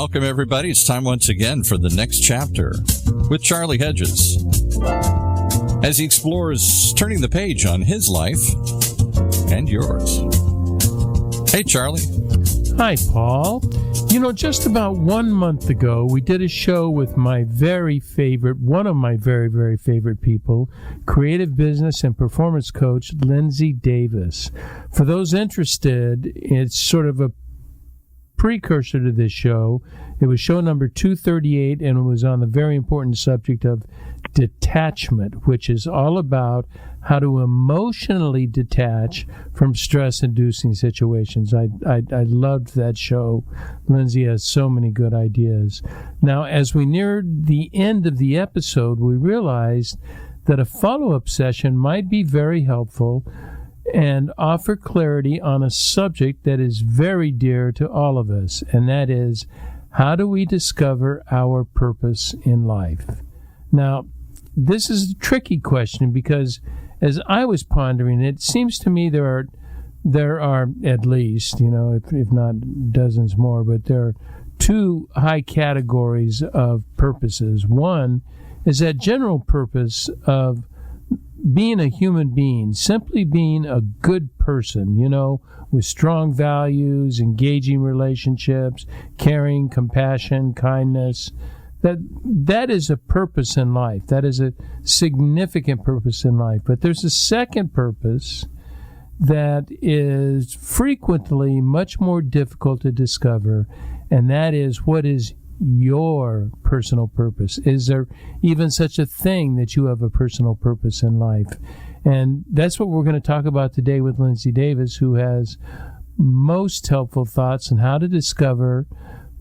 welcome everybody. It's time once again for the next chapter with Charlie Hedges as he explores turning the page on his life and yours. Hey, Charlie. Hi, Paul. You know, just about 1 month ago, we did a show with one of my very, very favorite people, creative business and performance coach, Lindsay Davis. For those interested, it's sort of a precursor to this show. It was show number 238, and it was on the very important subject of detachment, which is all about how to emotionally detach from stress-inducing situations. I loved that show. Lindsay has so many good ideas. Now, as we neared the end of the episode, we realized that a follow-up session might be very helpful and offer clarity on a subject that is very dear to all of us, and that is, how do we discover our purpose in life? Now, this is a tricky question because as I was pondering it, seems to me there are at least, if not dozens more, but there are two high categories of purposes. One is that general purpose of being a human being, simply being a good person, with strong values, engaging relationships, caring, compassion, kindness. That is a purpose in life. That is a significant purpose in life. But there's a second purpose that is frequently much more difficult to discover, and that is, what is your personal purpose? Is there even such a thing that you have a personal purpose in life? And that's what we're going to talk about today with Lindsay Davis, who has most helpful thoughts on how to discover,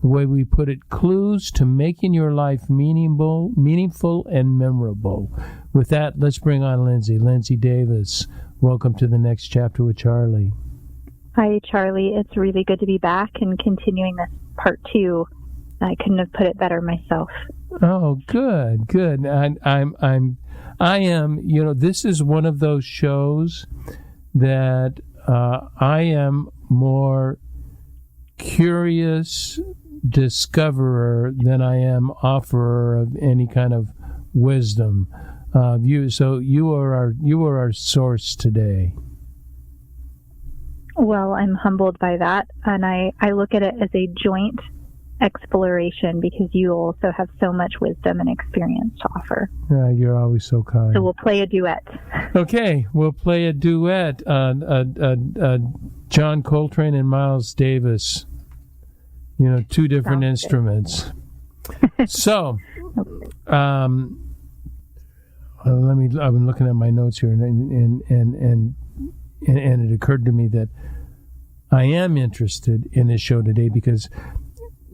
the way we put it, clues to making your life meaningful and memorable. With that, let's bring on Lindsay. Lindsay Davis, welcome to the next chapter with Charlie. Hi, Charlie. It's really good to be back and continuing this part 2. I couldn't have put it better myself. Oh, good. I am, this is one of those shows that I am more curious discoverer than I am offerer of any kind of wisdom. You are our source today. Well, I'm humbled by that, and I look at it as a joint exploration because you also have so much wisdom and experience to offer. You're always so kind. So we'll play a duet. Okay, we'll play a duet. John Coltrane and Miles Davis. Two different instruments. So, I've been looking at my notes here, and it occurred to me that I am interested in this show today because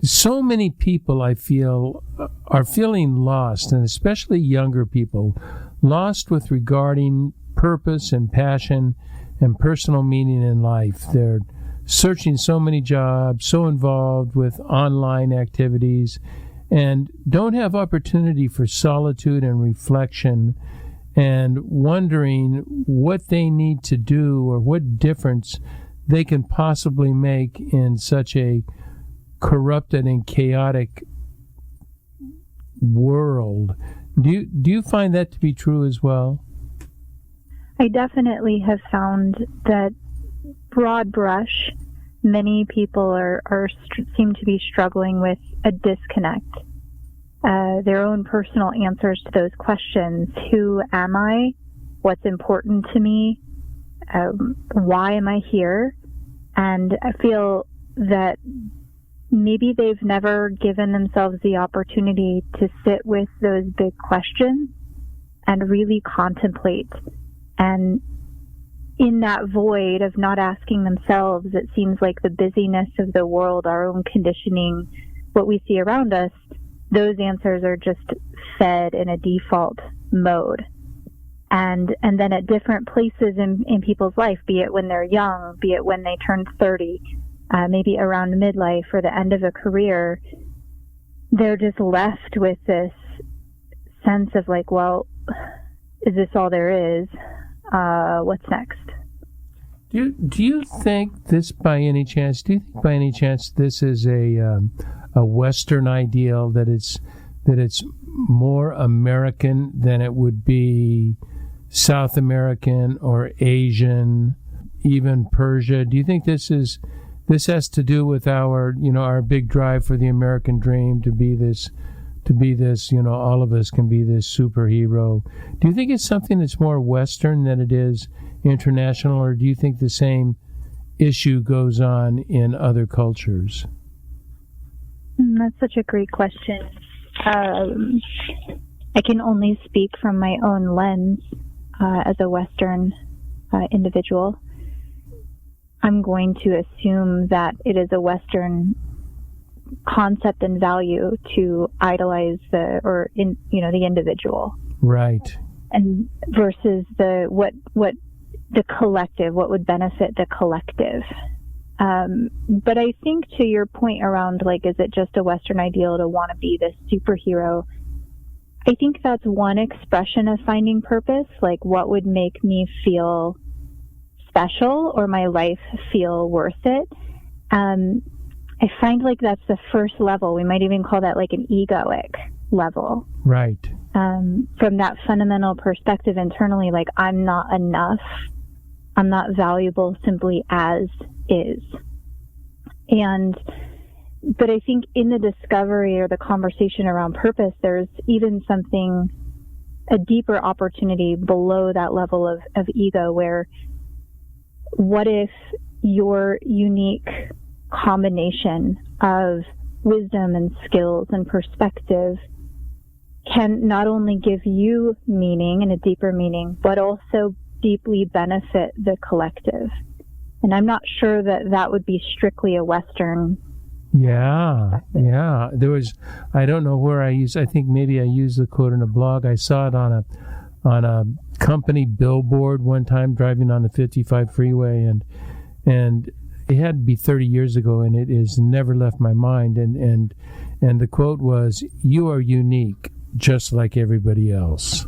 so many people, I feel, are feeling lost, and especially younger people, lost with regarding purpose and passion and personal meaning in life. They're searching so many jobs, so involved with online activities, and don't have opportunity for solitude and reflection, and wondering what they need to do or what difference they can possibly make in such a corrupted and chaotic world. Do you find that to be true as well? I definitely have found that, broad brush, many people seem to be struggling with a disconnect. Their own personal answers to those questions. Who am I? What's important to me? Why am I here? And I feel that maybe they've never given themselves the opportunity to sit with those big questions and really contemplate. And in that void of not asking themselves, it seems like the busyness of the world, our own conditioning, what we see around us, those answers are just fed in a default mode. And then at different places in people's life, be it when they're young, be it when they turn 30, maybe around midlife or the end of a career, they're just left with this sense of like, well, is this all there is? What's next? Do you think this by any chance? Do you think by any chance this is a a Western ideal, that it's more American than it would be South American or Asian, even Persia? Do you think this has to do with our big drive for the American dream to be this, all of us can be this superhero? Do you think it's something that's more Western than it is international, or do you think the same issue goes on in other cultures? That's such a great question. I can only speak from my own lens as a Western individual. I'm going to assume that it is a Western concept and value to idolize the individual, right? And versus what the collective, what would benefit the collective. But I think to your point around, like, is it just a Western ideal to want to be this superhero? I think that's one expression of finding purpose. Like, what would make me feel special or my life feel worth it? I find like that's the first level. We might even call that like an egoic level. Right. From that fundamental perspective internally, like, I'm not enough. I'm not valuable simply as is. But I think in the discovery or the conversation around purpose, there's even a deeper opportunity below that level of ego, where what if your unique combination of wisdom and skills and perspective can not only give you meaning and a deeper meaning, but also deeply benefit the collective? And I'm not sure that would be strictly a Western. Yeah. There was, I don't know where I think maybe I used the quote in a blog. I saw it on a company billboard one time driving on the 55 freeway, and it had to be 30 years ago, and it has never left my mind. And the quote was, "You are unique, just like everybody else."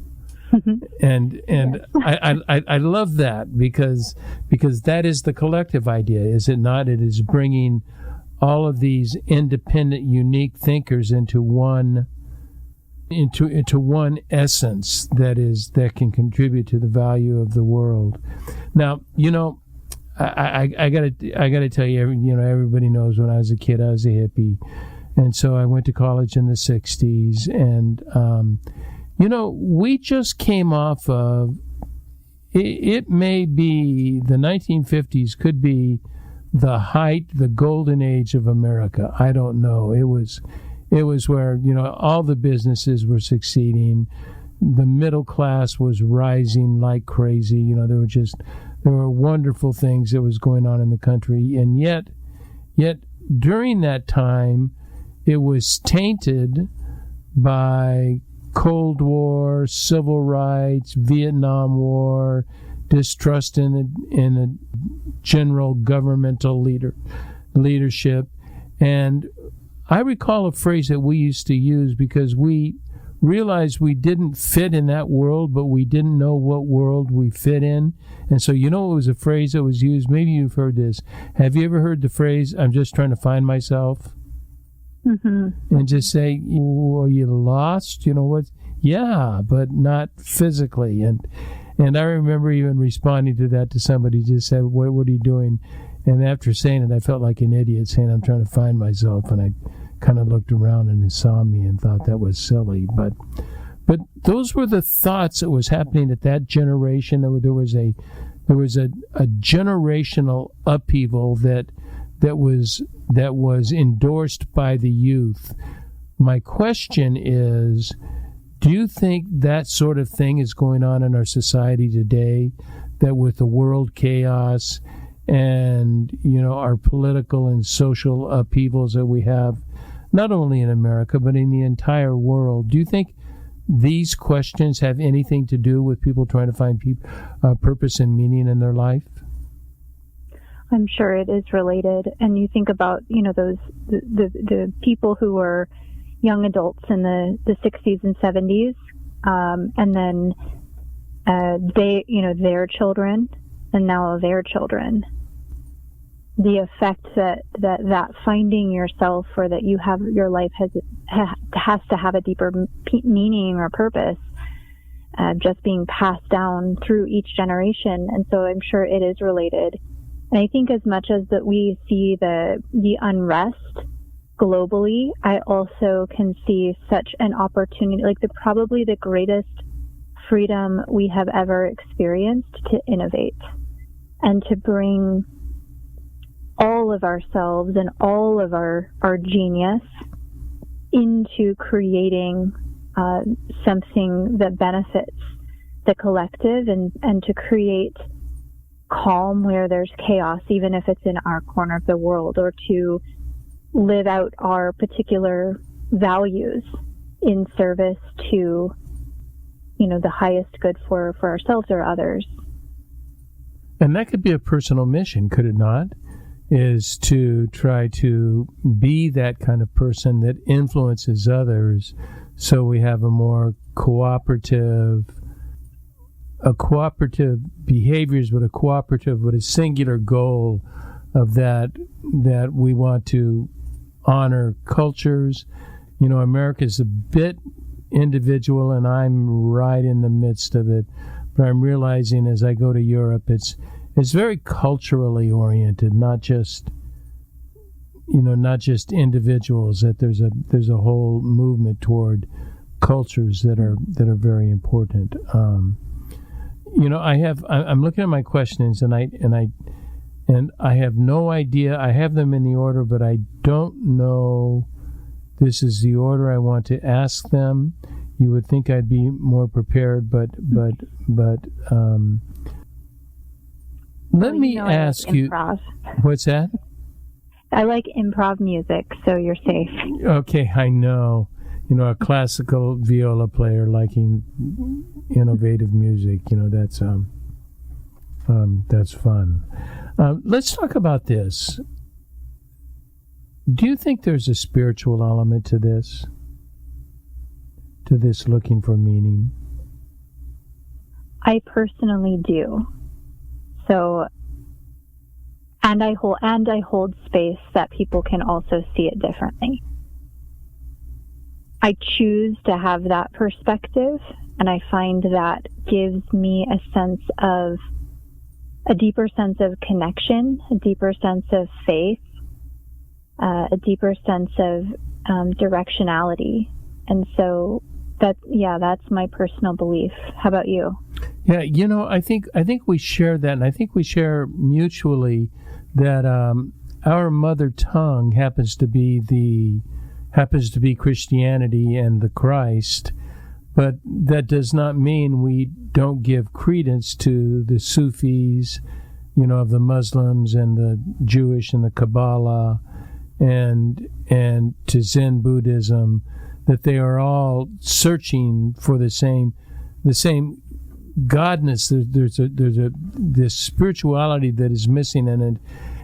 And I love that because that is the collective idea, is it not? It is bringing all of these independent, unique thinkers into one essence that can contribute to the value of the world. Now, I gotta tell you, everybody knows when I was a kid I was a hippie, and so I went to college in the '60s, and we just came off of it. May be the 1950s, could be the golden age of America. I don't know. It was where all the businesses were succeeding, the middle class was rising like crazy. There were wonderful things that was going on in the country, and yet during that time, it was tainted by Cold War, civil rights, Vietnam War, distrust in the general governmental leadership. And I recall a phrase that we used to use because we realized we didn't fit in that world, but we didn't know what world we fit in. And so, it was a phrase that was used. Maybe you've heard this. Have you ever heard the phrase, "I'm just trying to find myself"? Mm-hmm. And just say, "Are you lost?" What? Yeah, but not physically. And I remember even responding to that to somebody, just said, what are you doing? And after saying it, I felt like an idiot, saying I'm trying to find myself. And I kind of looked around and it saw me and thought that was silly. But those were the thoughts that was happening at that generation. There was a generational upheaval that was endorsed by the youth. My question is, do you think that sort of thing is going on in our society today, that with the world chaos and our political and social upheavals that we have, not only in America but in the entire world, do you think these questions have anything to do with people trying to find purpose and meaning in their life? I'm sure it is related. And you think about, the people who were young adults in the 60s and 70s, and then their children, and now their children. the effect that finding yourself, or that you have your life has to have a deeper meaning or purpose, just being passed down through each generation. And so I'm sure it is related. And I think as much as that we see the unrest globally, I also can see such an opportunity, like probably the greatest freedom we have ever experienced, to innovate and to bring all of ourselves and all of our genius into creating something that benefits the collective, and to create calm where there's chaos, even if it's in our corner of the world, or to live out our particular values in service to, the highest good for ourselves or others. And that could be a personal mission, could it not? Is to try to be that kind of person that influences others, so we have a more cooperative behaviors, but with a singular goal of that we want to honor cultures. America's a bit individual, and I'm right in the midst of it. But I'm realizing as I go to Europe, it's very culturally oriented, not just individuals. That there's a whole movement toward cultures that are very important. I'm looking at my questions, and I have no idea. I have them in the order, but I don't know this is the order I want to ask them. You would think I'd be more prepared, but let me ask you. What's that? I like improv music, so you're safe. Okay, I know. A classical viola player liking innovative music. That's fun. Let's talk about this. Do you think there's a spiritual element to this? To this looking for meaning? I personally do. So, and I hold space that people can also see it differently. I choose to have that perspective, and I find that gives me a deeper sense of connection, a deeper sense of faith, a deeper sense of directionality. And so that's my personal belief. How about you? Yeah, I think we share that, and I think we share mutually that our mother tongue happens to be Christianity and the Christ, but that does not mean we don't give credence to the Sufis, of the Muslims and the Jewish and the Kabbalah, and to Zen Buddhism, that they are all searching for the same godness. There's this spirituality that is missing in it,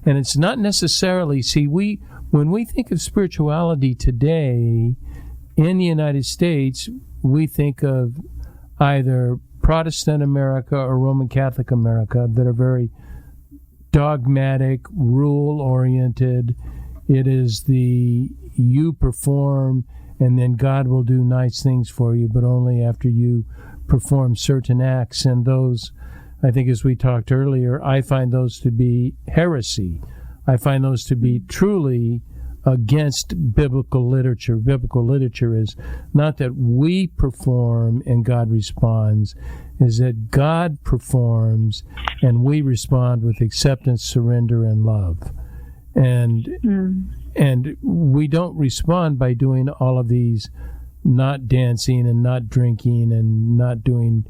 and it's not necessarily. When we think of spirituality today in the United States, we think of either Protestant America or Roman Catholic America that are very dogmatic, rule-oriented. It is you perform, and then God will do nice things for you, but only after you perform certain acts. And those, I think as we talked earlier, I find those to be heresy. I find those to be truly against biblical literature. Biblical literature is not that we perform and God responds, is that God performs and we respond with acceptance, surrender, and love. And we don't respond by doing all of these, not dancing and not drinking and not doing,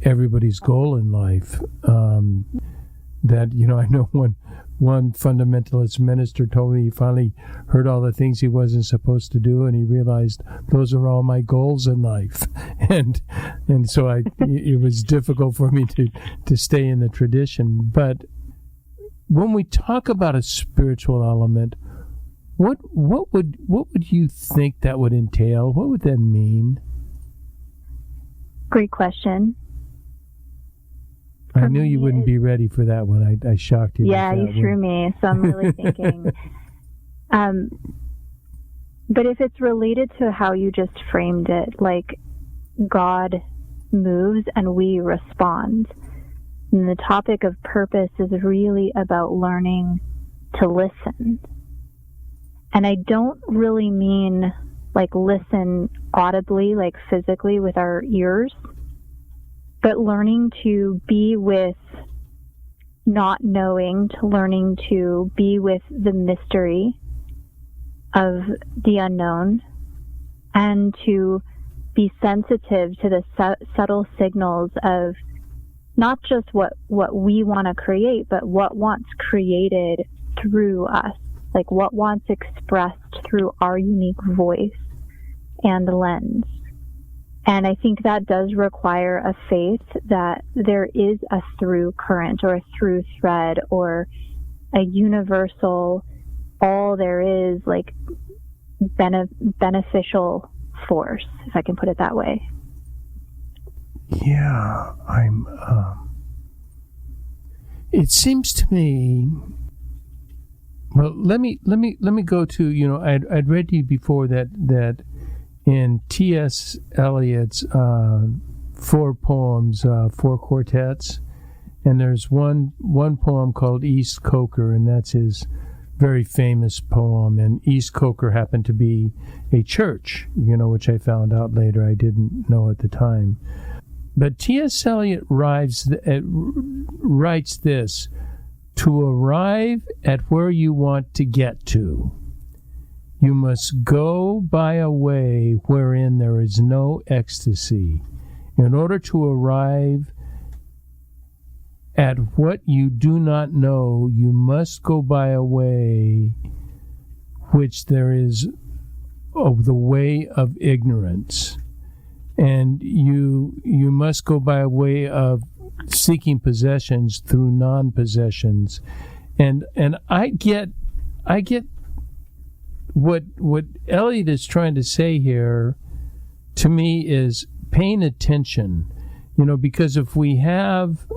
everybody's goal in life. I know one fundamentalist minister told me he finally heard all the things he wasn't supposed to do, and he realized those are all my goals in life. And so it was difficult for me to stay in the tradition. But when we talk about a spiritual element, what would you think that would entail? What would that mean? Great question. I knew you wouldn't be ready for that one. I shocked you. Yeah, you threw me. So I'm really thinking. But if it's related to how you just framed it, like God moves and we respond, and the topic of purpose is really about learning to listen. And I don't really mean like listen audibly, like physically with our ears, but learning to be with not knowing, to learning to be with the mystery of the unknown, and to be sensitive to the subtle signals of not just what we want to create, but what wants created through us, like what wants expressed through our unique voice and lens. And I think that does require a faith that there is a through current or a through thread or a universal, all there is, like beneficial force, if I can put it that way. Yeah, it seems to me. Well, let me go to, I'd read to you before that in T.S. Eliot's 4 poems, 4 quartets, and there's one poem called East Coker, and that's his very famous poem. And East Coker happened to be a church, which I found out later. I didn't know at the time. But T.S. Eliot writes this: to arrive at where you want to get to, you must go by a way wherein there is no ecstasy. In order to arrive at what you do not know, you must go by a way which there is of the way of ignorance. And you must go by a way of seeking possessions through non-possessions. And I get what Eliot is trying to say here to me is paying attention, because if we have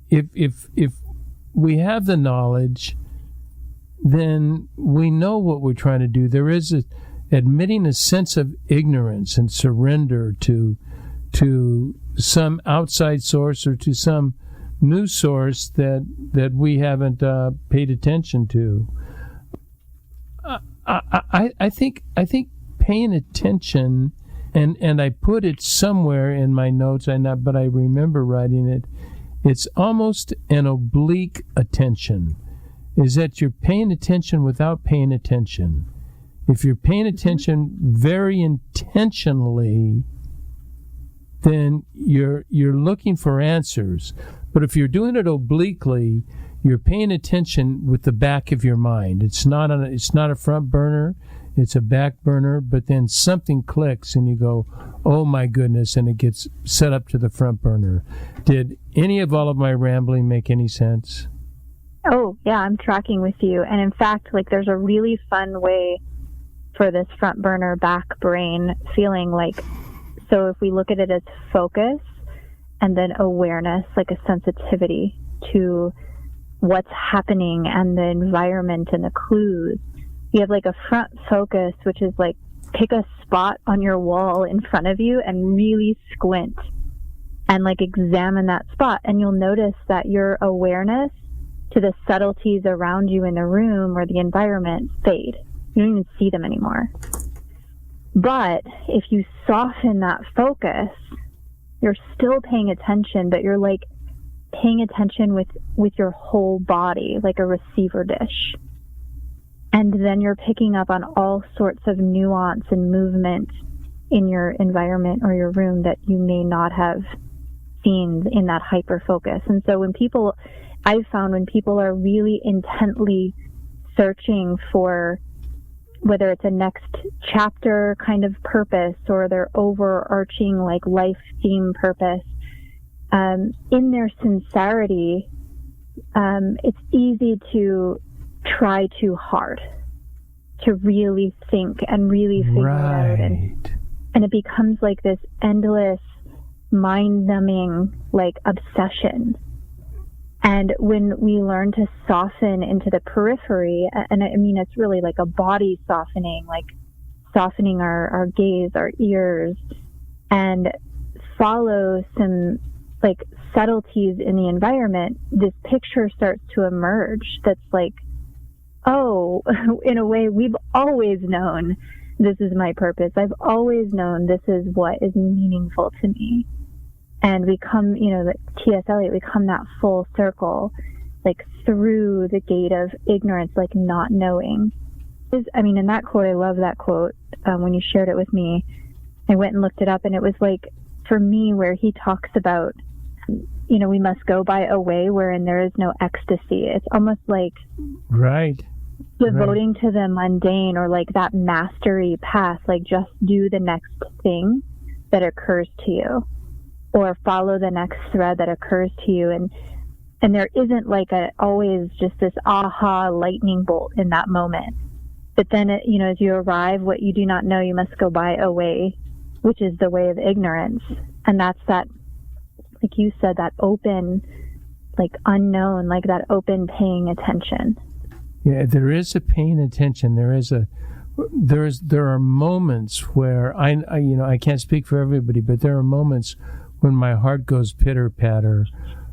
the knowledge, then we know what we're trying to do. There is admitting a sense of ignorance and surrender to some outside source or to some new source that we haven't paid attention to. I think paying attention, and I put it somewhere in my notes, but I remember writing it. It's almost an oblique attention, is that you're paying attention without paying attention. If you're paying attention very intentionally, then you're looking for answers. But if you're doing it obliquely, you're paying attention with the back of your mind. It's not a front burner, it's a back burner, but then something clicks and you go, oh my goodness, and it gets set up to the front burner. Did any of all of my rambling make any sense? Oh, yeah, I'm tracking with you. And in fact, there's a really fun way for this front burner back brain feeling like, so if we look at it as focus and then awareness, like a sensitivity to what's happening and the environment and the clues, you have like a front focus, which is like pick a spot on your wall in front of you and really squint and like examine that spot, and you'll notice that your awareness to the subtleties around you in the room or the environment fade. You don't even see them anymore. But if you soften that focus, you're still paying attention, but you're like paying attention with your whole body, like a receiver dish. And then you're picking up on all sorts of nuance and movement in your environment or your room that you may not have seen in that hyper focus. And so I've found when people are really intently searching for whether it's a next chapter kind of purpose or their overarching like life theme purpose, in their sincerity, it's easy to try too hard to really think and really figure it out. And it becomes like this endless mind-numbing, like, obsession. And when we learn to soften into the periphery, and I mean, it's really like a body softening, like softening our gaze, our ears, and follow some like subtleties in the environment, this picture starts to emerge that's like, oh, in a way, we've always known this is my purpose. I've always known this is what is meaningful to me. And we come, like T.S. Eliot, we come that full circle, like through the gate of ignorance, like not knowing. In that quote, I love that quote. When you shared it with me, I went and looked it up, and it was like, for me, where he talks about, we must go by a way wherein there is no ecstasy. It's almost like devoting to the mundane, or like that mastery path, like just do the next thing that occurs to you, or follow the next thread that occurs to you. And there isn't like always just this aha lightning bolt in that moment. But then, as you arrive, what you do not know, you must go by a way, which is the way of ignorance. And that's that, like you said, that open, like unknown, like that open paying attention. Yeah, there is a paying attention. There are moments where I can't speak for everybody, but there are moments when my heart goes pitter patter,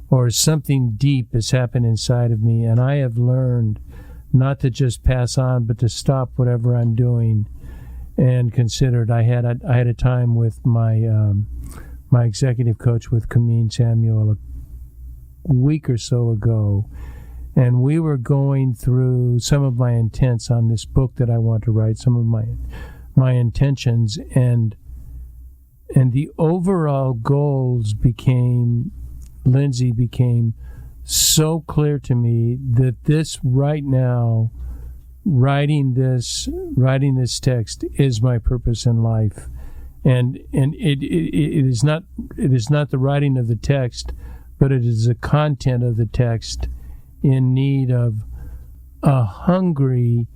or something deep has happened inside of me, and I have learned not to just pass on, but to stop whatever I'm doing and consider it. I had a time with my my executive coach with Kameen Samuel a week or so ago, and we were going through some of my intents on this book that I want to write, some of my intentions, and the overall goals Lindsay became so clear to me that this right now, writing this text is my purpose in life, and it is not the writing of the text, but it is the content of the text in need of a hungry.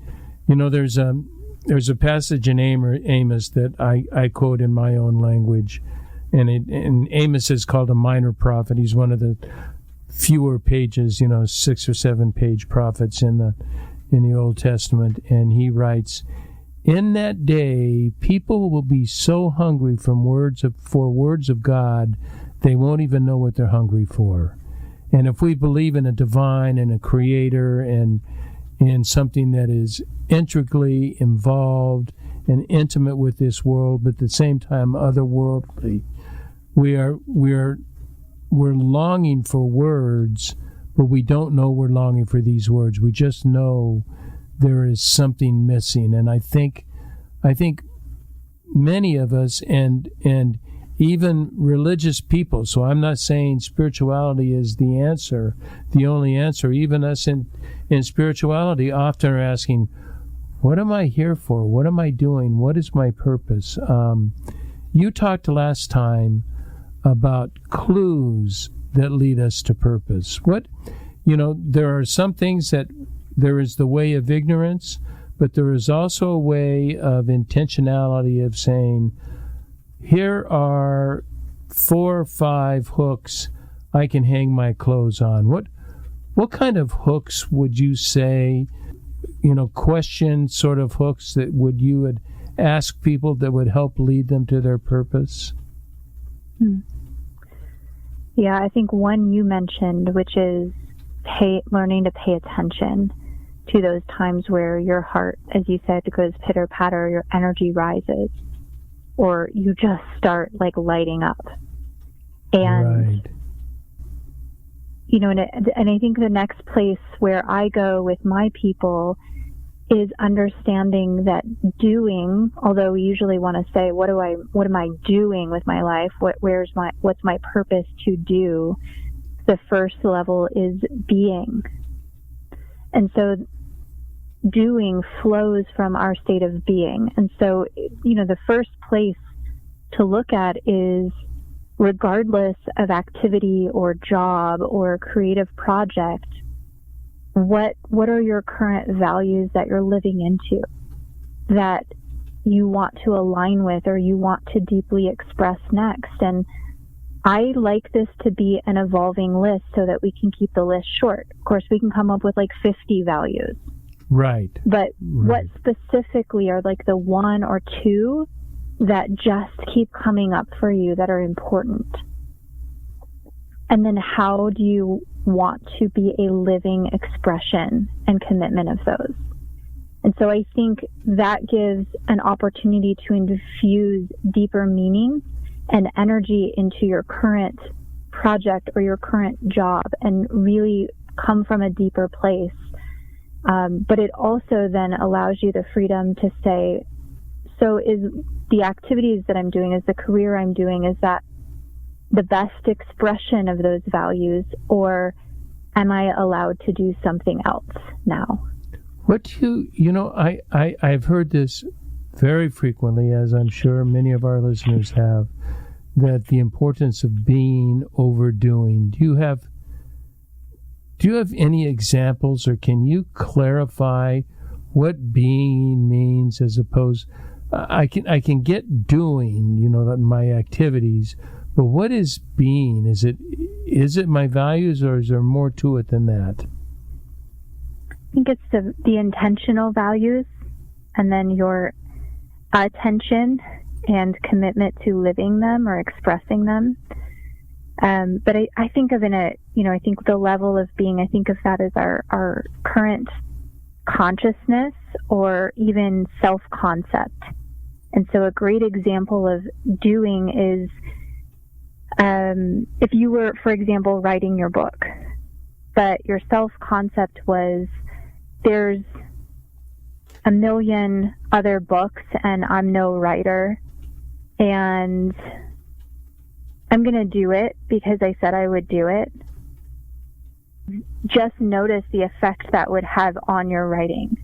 There's a passage in Amos that I quote in my own language, and Amos is called a minor prophet. He's one of the fewer pages, 6 or 7 page prophets in the Old Testament, and he writes, "In that day, people will be so hungry for words of God, they won't even know what they're hungry for." And if we believe in a divine and a creator and in something that is intricately involved and intimate with this world, but at the same time otherworldly, we're longing for words, but we don't know we're longing for these words. We just know there is something missing. And I think many of us, and even religious people, so I'm not saying spirituality is the answer, the only answer, even us in spirituality often are asking, what am I here for? What am I doing? What is my purpose? You talked last time about clues that lead us to purpose. There are some things that there is the way of ignorance, but there is also a way of intentionality, of saying, here are 4 or 5 hooks I can hang my clothes on. What kind of hooks would you say, question sort of hooks that you would ask people that would help lead them to their purpose? Yeah, I think one you mentioned, which is learning to pay attention to those times where your heart, as you said, goes pitter-patter, your energy rises, or you just start like lighting up. And, and I think the next place where I go with my people is understanding that doing, although we usually want to say, what am I doing with my life? What's my purpose to do? The first level is being. And so doing flows from our state of being. And so, the first place to look at is, regardless of activity or job or creative project, what are your current values that you're living into, that you want to align with or you want to deeply express next? And I like this to be an evolving list so that we can keep the list short. Of course, we can come up with like 50 values. Right. But what specifically are like the one or two that just keep coming up for you that are important? And then how do you want to be a living expression and commitment of those? And so I think that gives an opportunity to infuse deeper meaning and energy into your current project or your current job and really come from a deeper place. But it also then allows you the freedom to say, so is the activities that I'm doing, is the career I'm doing, is that the best expression of those values, or am I allowed to do something else now? What do I've heard this very frequently, as I'm sure many of our listeners have, that the importance of being over doing. Do you have any examples, or can you clarify what being means as opposed? I can get doing, my activities, but what is being? Is it my values, or is there more to it than that? I think it's the intentional values, and then your attention and commitment to living them or expressing them. But I think of I think the level of being, I think of that as our current consciousness or even self-concept. And so a great example of doing is if you were, for example, writing your book, but your self-concept was, there's a million other books and I'm no writer, and I'm going to do it because I said I would do it. Just notice the effect that would have on your writing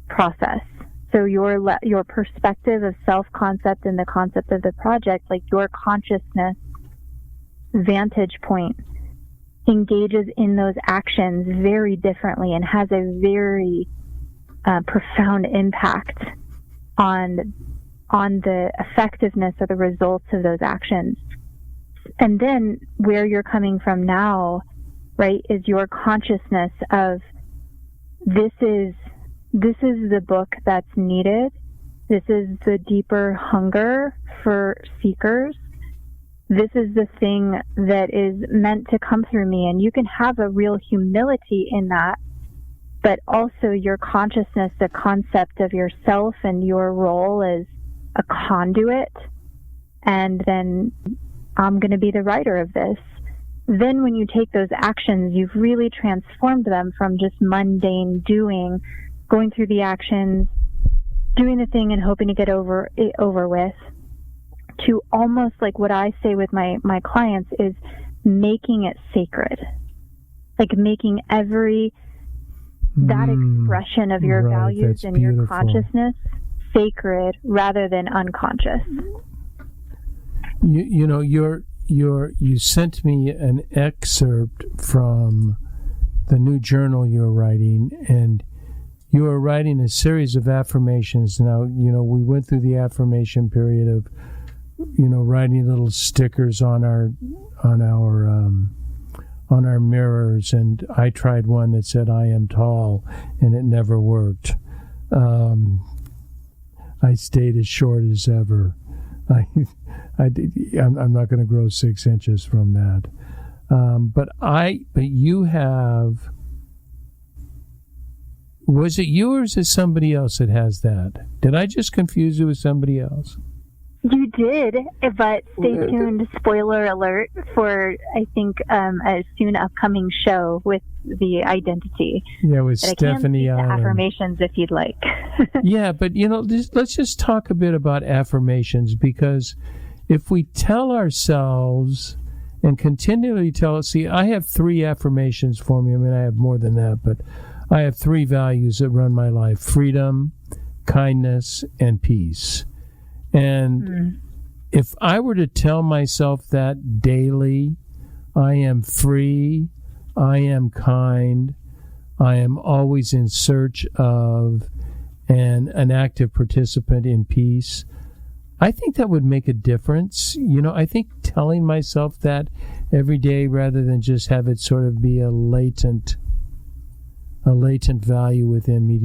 process. So your perspective of self-concept and the concept of the project, like your consciousness vantage point, engages in those actions very differently and has a very profound impact on the effectiveness or the results of those actions. And then where you're coming from now, right, is your consciousness of this is the book that's needed. This is the deeper hunger for seekers. This is the thing that is meant to come through me. And you can have a real humility in that, but also your consciousness, the concept of yourself and your role as a conduit. And then I'm going to be the writer of this. Then when you take those actions, you've really transformed them from just mundane doing, going through the actions, doing the thing and hoping to get over with, to almost like what I say with my clients is making it sacred. Like making that expression of your values and your consciousness sacred rather than unconscious. You sent me an excerpt from the new journal you're writing, and you are writing a series of affirmations. Now, we went through the affirmation period of, writing little stickers on our mirrors, and I tried one that said "I am tall," and it never worked. I stayed as short as ever. I'm not going to grow 6 inches from that. But you have. Was it you or is it somebody else that has that? Did I just confuse you with somebody else? You did, but stay tuned. Spoiler alert for, I think, a soon upcoming show with the identity. Yeah, with Stephanie Allen. Affirmations, if you'd like. Yeah, but let's just talk a bit about affirmations, because if we tell ourselves and continually I have 3 affirmations for me. I mean, I have more than that, but I have 3 values that run my life: freedom, kindness, and peace. And if I were to tell myself that daily, I am free, I am kind, I am always in search of and an active participant in peace, I think that would make a difference. I think telling myself that every day rather than just have it sort of be a latent value within me.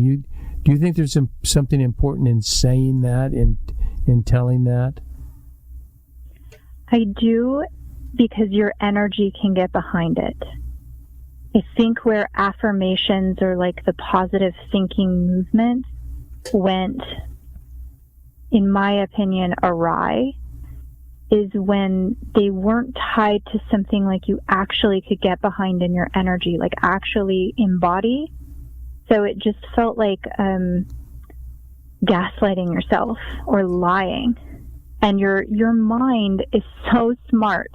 Do you think there's something important in saying that, in telling that? I do, because your energy can get behind it. I think where affirmations or like the positive thinking movement went, in my opinion, awry, is when they weren't tied to something like you actually could get behind in your energy, like actually embody. So it just felt like gaslighting yourself or lying. And your mind is so smart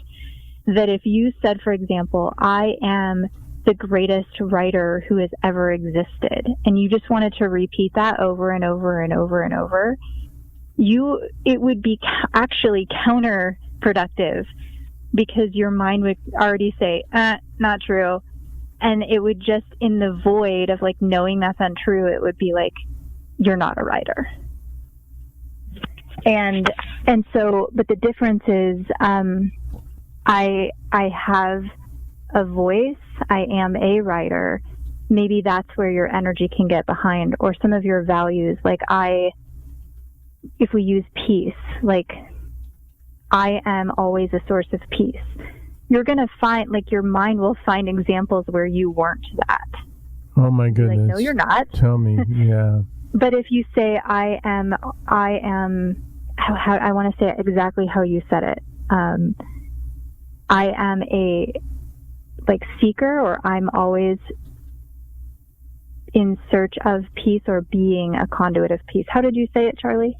that if you said, for example, I am the greatest writer who has ever existed, and you just wanted to repeat that over and over and over and over, it would be actually counterproductive, because your mind would already say, not true. And it would just, in the void of like knowing that's untrue, it would be like, you're not a writer. And so, but the difference is, I have a voice, I am a writer. Maybe that's where your energy can get behind, or some of your values. Like if we use peace, like I am always a source of peace. You're going to find, like, your mind will find examples where you weren't that. Oh my goodness. Like, no, you're not. Tell me. Yeah. But if you say, I am, how I want to say it exactly how you said it. I am a seeker, or I'm always in search of peace, or being a conduit of peace. How did you say it, Charlie?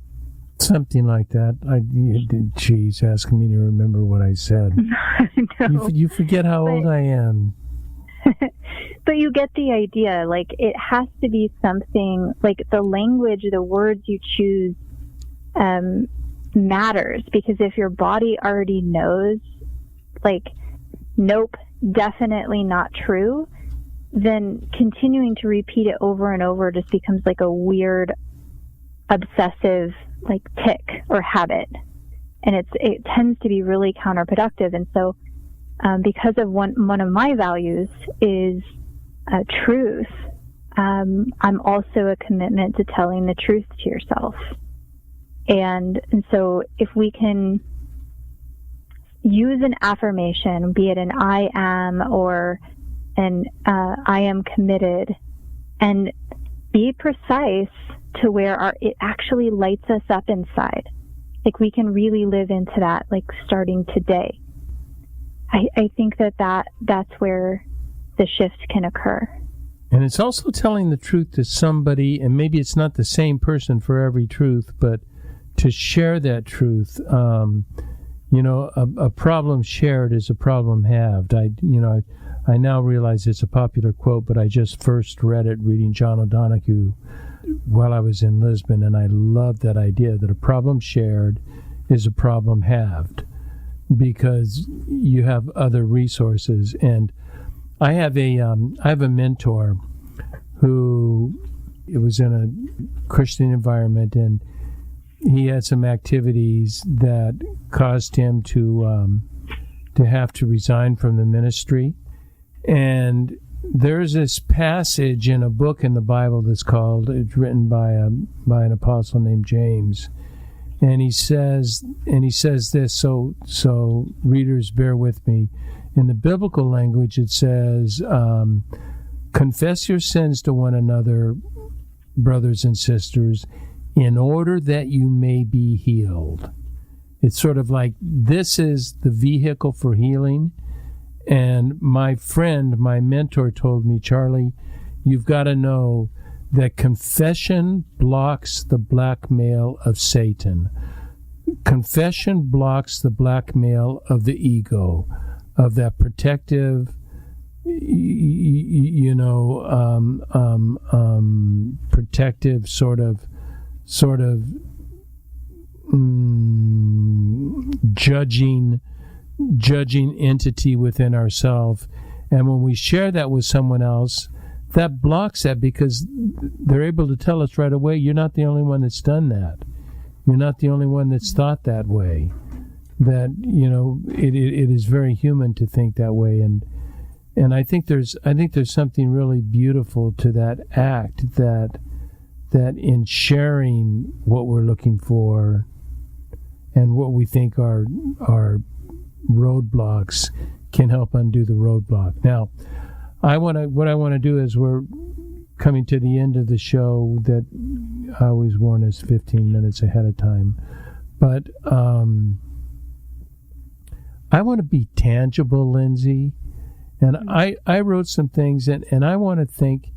Something like that. Geez, asking me to remember what I said. No. You forget how old I am. But you get the idea. Like, it has to be something, like the language, the words you choose matters, because if your body already knows, like, nope, definitely not true, then continuing to repeat it over and over just becomes like a weird, obsessive, like, tick or habit. And it tends to be really counterproductive. And so because of one of my values is truth, I'm also a commitment to telling the truth to yourself. And so if we can use an affirmation, be it an I am or an I am committed, and be precise to where it actually lights us up inside. Like, we can really live into that, like, starting today. I think that's where the shift can occur. And it's also telling the truth to somebody, and maybe it's not the same person for every truth, but to share that truth. A problem shared is a problem halved. I now realize it's a popular quote, but I just first read it reading John O'Donoghue while I was in Lisbon, and I love that idea that a problem shared is a problem halved, because you have other resources. And I have a mentor who, it was in a Christian environment, and he had some activities that caused him to have to resign from the ministry. And there's this passage in a book in the Bible it's written by an apostle named James. And he says this, so readers bear with me. In the biblical language, it says, confess your sins to one another, brothers and sisters, in order that you may be healed. It's sort of like, this is the vehicle for healing. And my friend, my mentor, told me, Charlie, you've got to know that confession blocks the blackmail of Satan. Confession blocks the blackmail of the ego, of that protective, protective sort of judging entity within ourselves. And when we share that with someone else, that blocks that, because they're able to tell us right away, you're not the only one that's done that. You're not the only one that's thought that way. That, you know, it is very human to think that way, and I think there's something really beautiful to that act, that in sharing what we're looking for and what we think are roadblocks can help undo the roadblock. Now, what I want to do is, we're coming to the end of the show that I always warn us 15 minutes ahead of time, but I want to be tangible, Lindsay, and I wrote some things, and I want to think,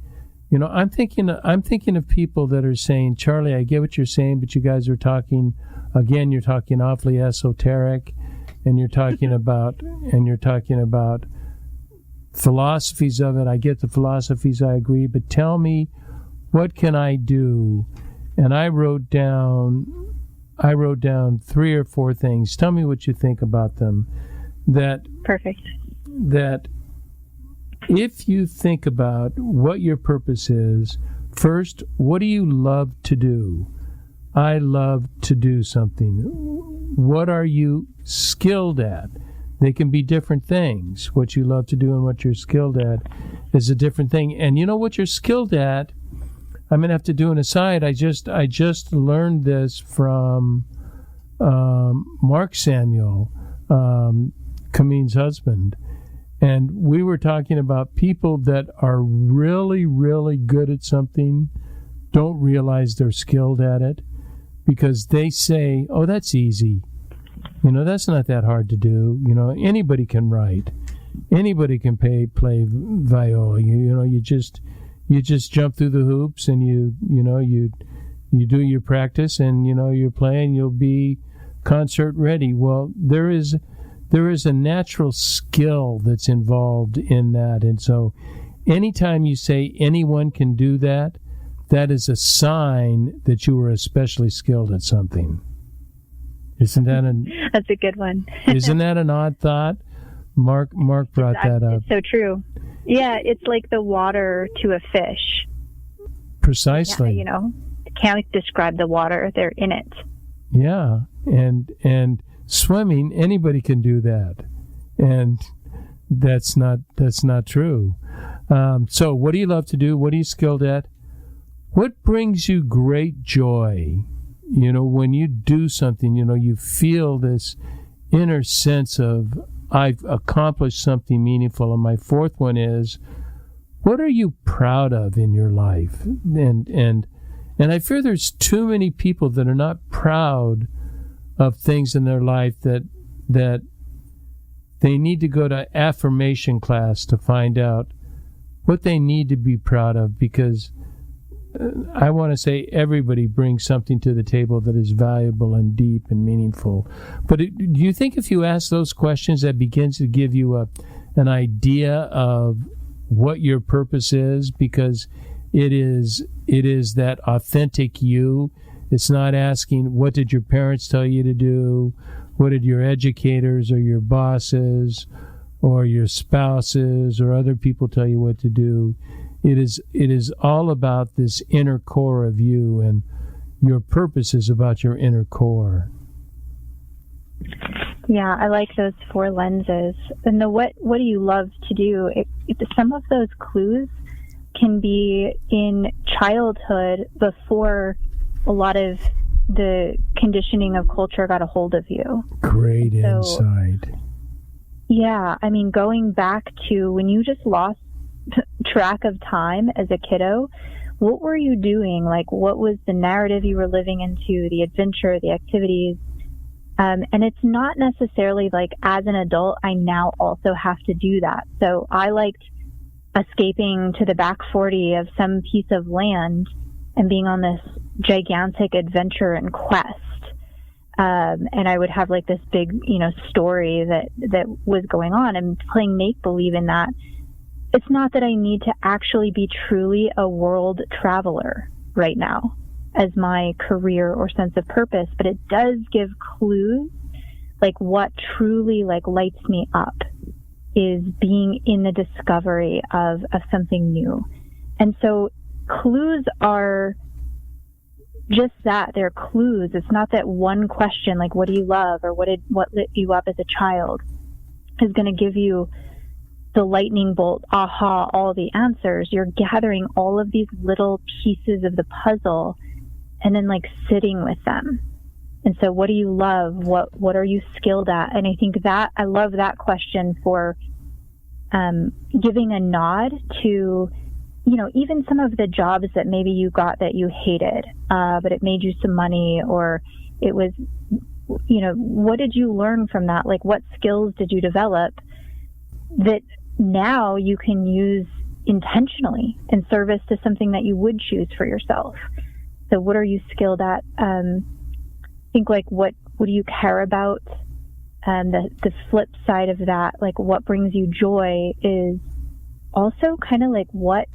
you know, I'm thinking of people that are saying, Charlie, I get what you're saying, but you guys are talking, again, you're talking awfully esoteric, and you're talking about philosophies of it. I get the philosophies, I agree, but tell me, what can I do? And I wrote down 3 or 4 things. Tell me what you think about them. Perfect. That if you think about what your purpose is, first, what do you love to do? I love to do something. What are you skilled at? They can be different things. What you love to do and what you're skilled at is a different thing. And you know what you're skilled at? I'm going to have to do an aside. I just learned this from Mark Samuel, Kameen's husband. And we were talking about people that are really, really good at something, don't realize they're skilled at it, because they say, oh, that's easy. You know, that's not that hard to do. You know, anybody can write. Anybody can play viola. You just jump through the hoops, and you do your practice, and you're playing, you'll be concert ready. Well, there is a natural skill that's involved in that. And so anytime you say anyone can do that, that is a sign that you were especially skilled at something. Isn't that That's a good one. Isn't that an odd thought? Mark brought that up. It's so true. Yeah, it's like the water to a fish. Precisely. Yeah, can't describe the water. They're in it. Yeah, and swimming, anybody can do that, and that's not true. So, what do you love to do? What are you skilled at? What brings you great joy? When you do something, you feel this inner sense of, I've accomplished something meaningful. And my 4th one is, what are you proud of in your life? And I fear there's too many people that are not proud of things in their life, that they need to go to affirmation class to find out what they need to be proud of, because I want to say everybody brings something to the table that is valuable and deep and meaningful. But do you think if you ask those questions, that begins to give you an idea of what your purpose is? Because it is that authentic you. It's not asking, what did your parents tell you to do? What did your educators or your bosses or your spouses or other people tell you what to do? It is all about this inner core of you, and your purpose is about your inner core. Yeah, I like those 4 lenses. And what do you love to do? Some of those clues can be in childhood, before a lot of the conditioning of culture got a hold of you. Great insight. Yeah, I mean, going back to when you just lost track of time as a kiddo, what were you doing? Like, what was the narrative you were living into, the adventure, the activities? And it's not necessarily like, as an adult, I now also have to do that. So I liked escaping to the back 40 of some piece of land and being on this gigantic adventure and quest. And I would have like this big, story that was going on, and playing make-believe in that. It's not that I need to actually be truly a world traveler right now as my career or sense of purpose, but it does give clues. Like, what truly lights me up is being in the discovery of something new. And so clues are just that, they're clues. It's not that one question, like what do you love or what lit you up as a child, is going to give you the lightning bolt, aha, all the answers. You're gathering all of these little pieces of the puzzle and then like sitting with them. And so what do you love? What are you skilled at? And I think that I love that question for giving a nod to, even some of the jobs that maybe you got that you hated, but it made you some money, or it was, what did you learn from that? Like, what skills did you develop that now you can use intentionally in service to something that you would choose for yourself? So what are you skilled at? I think, like, what do you care about? The flip side of that, like, what brings you joy is also kind of like what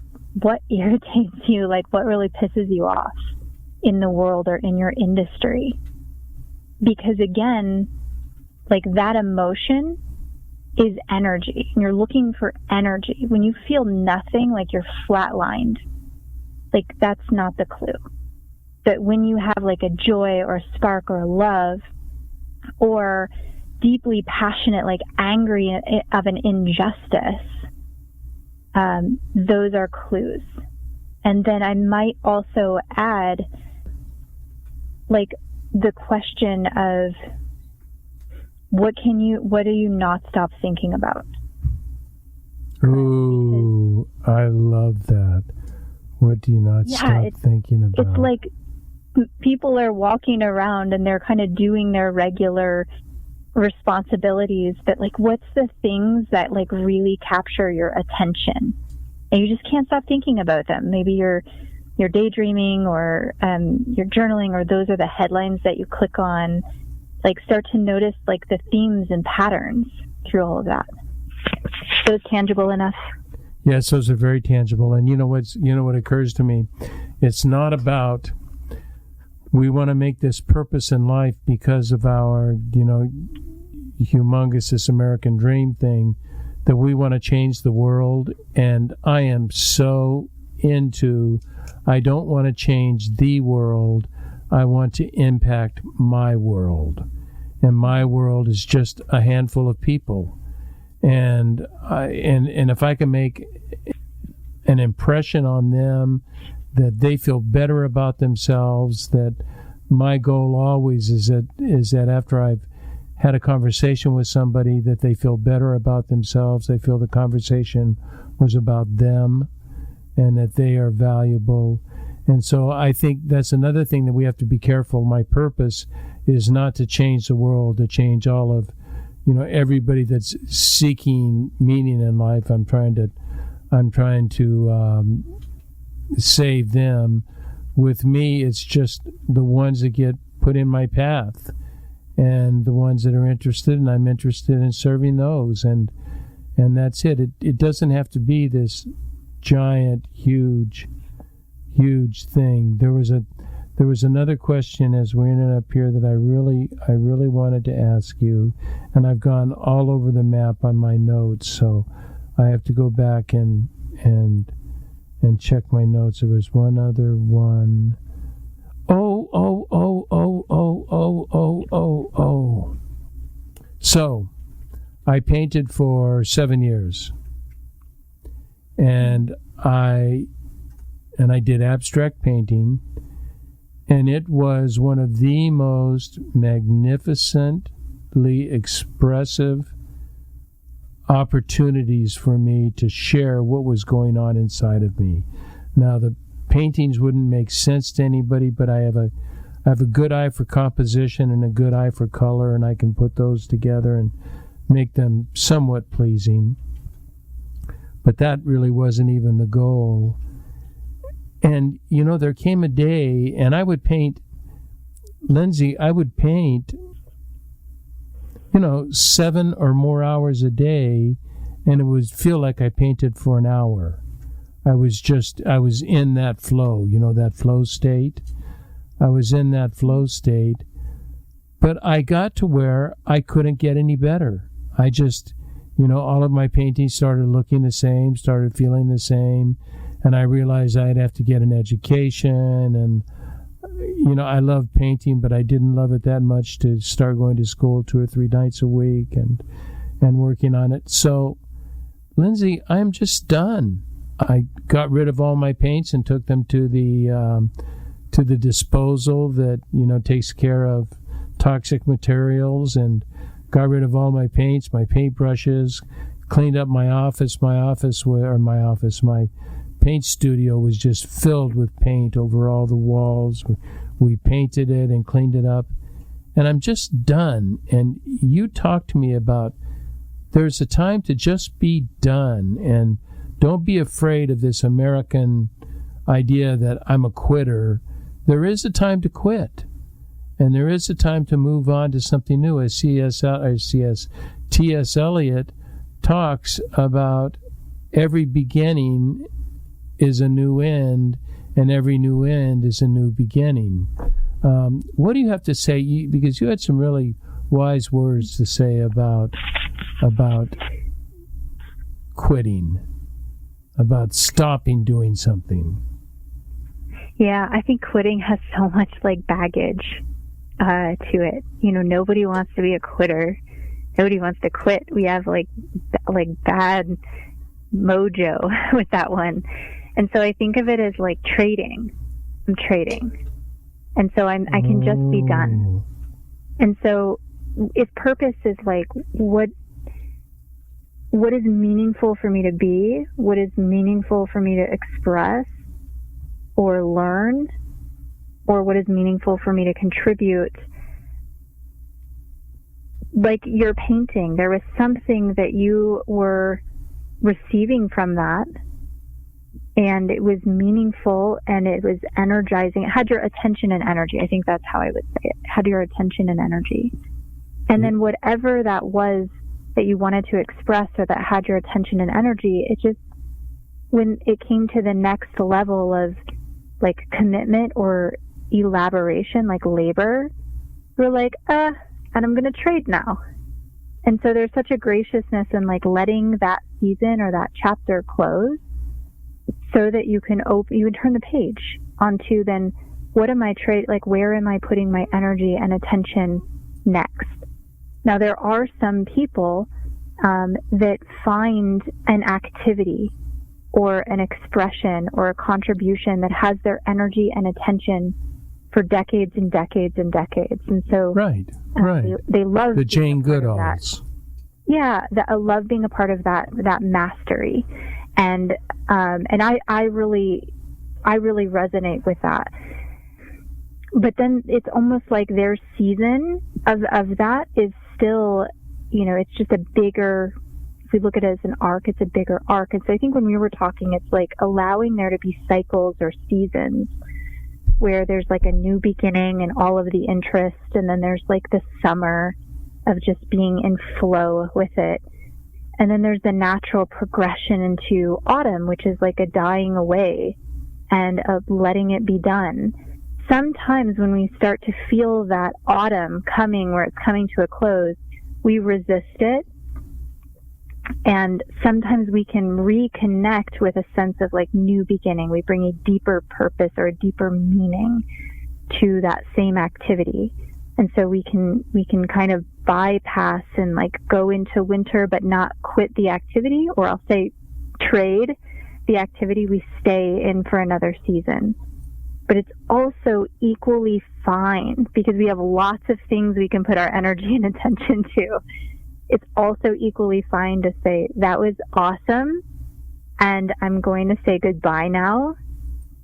irritates you, like what really pisses you off in the world or in your industry. Because again, like, that emotion is energy, and you're looking for energy. When you feel nothing, like you're flatlined, like that's not the clue. But when you have like a joy or a spark or a love or deeply passionate, like angry of an injustice, those are clues. And then I might also add, like, the question of what do you not stop thinking about? Ooh, I love that. What do you not stop thinking about? It's like people are walking around and they're kind of doing their regular responsibilities, but like, what's the things that like really capture your attention? And you just can't stop thinking about them. Maybe you're daydreaming, or you're journaling, or those are the headlines that you click on. Like, start to notice like the themes and patterns through all of that. Those tangible enough? Yes, those are very tangible. And what occurs to me, it's not about we want to make this purpose in life because of our, humongous this American dream thing, that we want to change the world. And I am so into, I don't want to change the world. I want to impact my world. And my world is just a handful of people. And if I can make an impression on them, that they feel better about themselves, that my goal always is that after I've had a conversation with somebody, that they feel better about themselves, they feel the conversation was about them, and that they are valuable. And so I think that's another thing that we have to be careful. My purpose is not to change the world, to change all of, everybody that's seeking meaning in life. I'm trying to save them. With me, it's just the ones that get put in my path, and the ones that are interested, and I'm interested in serving those, and that's it. It doesn't have to be this giant, huge thing. There was another question as we ended up here that I really wanted to ask you, and I've gone all over the map on my notes, so I have to go back and check my notes. There was one other one. So, I painted for 7 years, and I did abstract painting, and it was one of the most magnificently expressive opportunities for me to share what was going on inside of me. Now, the paintings wouldn't make sense to anybody, but I have a good eye for composition and a good eye for color, and I can put those together and make them somewhat pleasing. But that really wasn't even the goal. And, there came a day, and I would paint, Lindsay, 7 or more hours a day, and it would feel like I painted for an hour. I was in that flow, that flow state. I was in that flow state, but I got to where I couldn't get any better. I just, all of my paintings started looking the same, started feeling the same, and I realized I'd have to get an education, and I love painting, but I didn't love it that much to start going to school 2 or 3 nights a week and working on it. So, Lindsay, I'm just done. I got rid of all my paints and took them to the disposal that takes care of toxic materials, and got rid of all my paints, my paintbrushes, cleaned up my office. My paint studio was just filled with paint over all the walls. We painted it and cleaned it up, and I'm just done. And you talked to me about there's a time to just be done, and don't be afraid of this American idea that I'm a quitter. There is a time to quit, and there is a time to move on to something new. As T.S. Eliot talks about, every beginning is a new end, and every new end is a new beginning. What do you have to say? Because you had some really wise words to say about quitting, about stopping doing something. Yeah, I think quitting has so much baggage to it. Nobody wants to be a quitter. Nobody wants to quit. We have bad mojo with that one. And so I think of it as trading. I'm trading. And so I can just be done. And so if purpose is what is meaningful for me to be, what is meaningful for me to express or learn, or what is meaningful for me to contribute. Like your painting, there was something that you were receiving from that, and it was meaningful and it was energizing. It had your attention and energy. I think that's how I would say it. It had your attention and energy. And then whatever that was that you wanted to express or that had your attention and energy, it just, when it came to the next level of commitment or elaboration, labor, we're and I'm going to trade now. And so there's such a graciousness in letting that season or that chapter close, so that you can turn the page onto then what am I where am I putting my energy and attention next? Now there are some people that find an activity or an expression or a contribution that has their energy and attention for decades and decades and decades. And so right. They love the Jane Goodalls. Yeah, I love being a part of that mastery. And I really resonate with that. But then it's almost like their season of that is still, it's just a bigger, if we look at it as an arc, it's a bigger arc. And so I think when we were talking, it's allowing there to be cycles or seasons where there's a new beginning and all of the interest, and then there's the summer of just being in flow with it. And then there's the natural progression into autumn, which is a dying away and of letting it be done. Sometimes when we start to feel that autumn coming, where it's coming to a close, we resist it. And sometimes we can reconnect with a sense of new beginning. We bring a deeper purpose or a deeper meaning to that same activity. And so we can kind of bypass and go into winter but not quit the activity, or I'll say trade the activity. We stay in for another season. But it's also equally fine because we have lots of things we can put our energy and attention to. It's also equally fine to say, that was awesome, and I'm going to say goodbye now,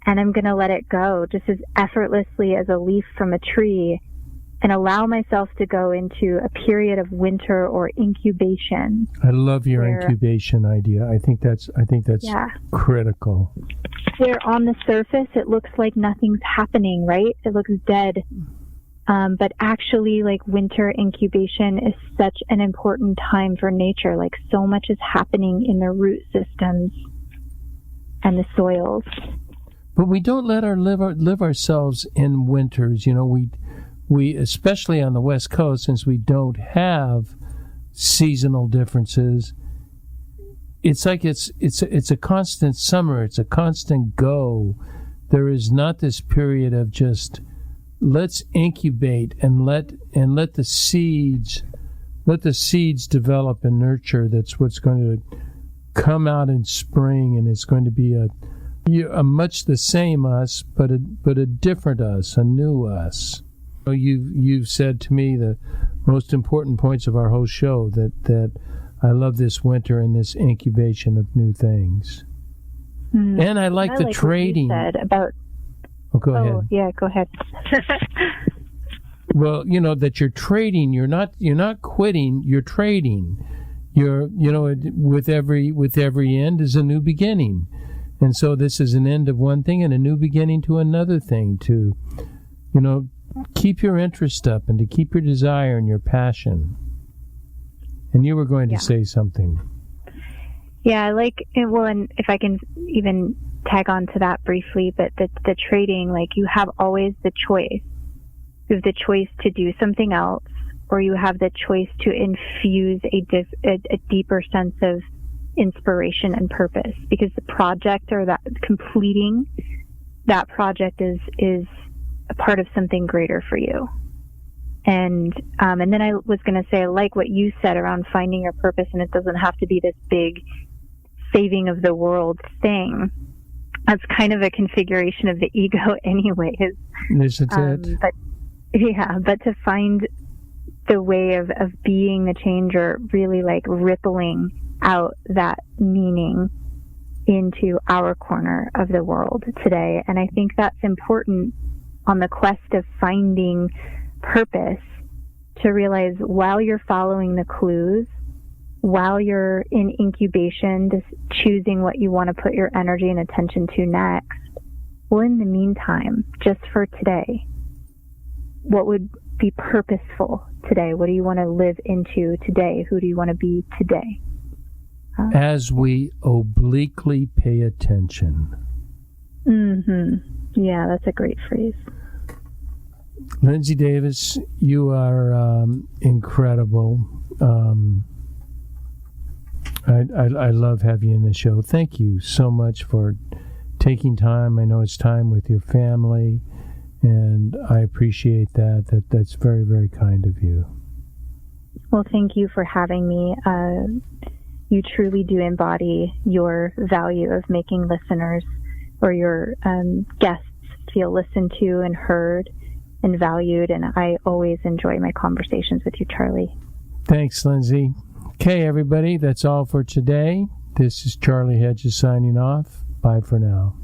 and I'm going to let it go just as effortlessly as a leaf from a tree, and allow myself to go into a period of winter or incubation. I love your incubation idea. I think that's critical. Where on the surface it looks like nothing's happening, right? It looks dead. But actually, winter incubation is such an important time for nature. So much is happening in the root systems and the soils. But we don't let live ourselves in winters. We especially on the West Coast, since we don't have seasonal differences, it's it's a constant summer. It's a constant go. There is not this period of just let's incubate and let the seeds develop and nurture. That's what's going to come out in spring, and it's going to be a much the same us, but a different us, a new us. You've said to me the most important points of our whole show, that I love this winter and this incubation of new things. And I like the trading. What you said about. Oh, go ahead. Yeah, go ahead. Well, that you're trading. You're not quitting. You're trading. With every end is a new beginning, and so this is an end of one thing and a new beginning to another thing. To, keep your interest up and to keep your desire and your passion. And you were going to say something. Yeah, and if I can even tag on to that briefly, but the trading, you have always the choice. You have the choice to do something else, or you have the choice to infuse a deeper sense of inspiration and purpose, because the project or that completing that project is a part of something greater for you. And then I was going to say, I like what you said around finding your purpose, and it doesn't have to be this big saving of the world thing. That's kind of a configuration of the ego anyways. Isn't it? But to find the way of being the change, or really rippling out that meaning into our corner of the world today. And I think that's important on the quest of finding purpose, to realize while you're following the clues, while you're in incubation, just choosing what you want to put your energy and attention to next. Well, in the meantime, just for today, what would be purposeful today? What do you want to live into today? Who do you want to be today? As we obliquely pay attention. Yeah, that's a great phrase. Lindsay Davis, you are incredible. I love having you in the show. Thank you so much for taking time. I know it's time with your family, and I appreciate that. That's very, very kind of you. Well, thank you for having me. You truly do embody your value of making listeners or your guests feel listened to and heard and valued, and I always enjoy my conversations with you, Charlie. Thanks, Lindsay. Okay, everybody, that's all for today. This is Charlie Hedges signing off. Bye for now.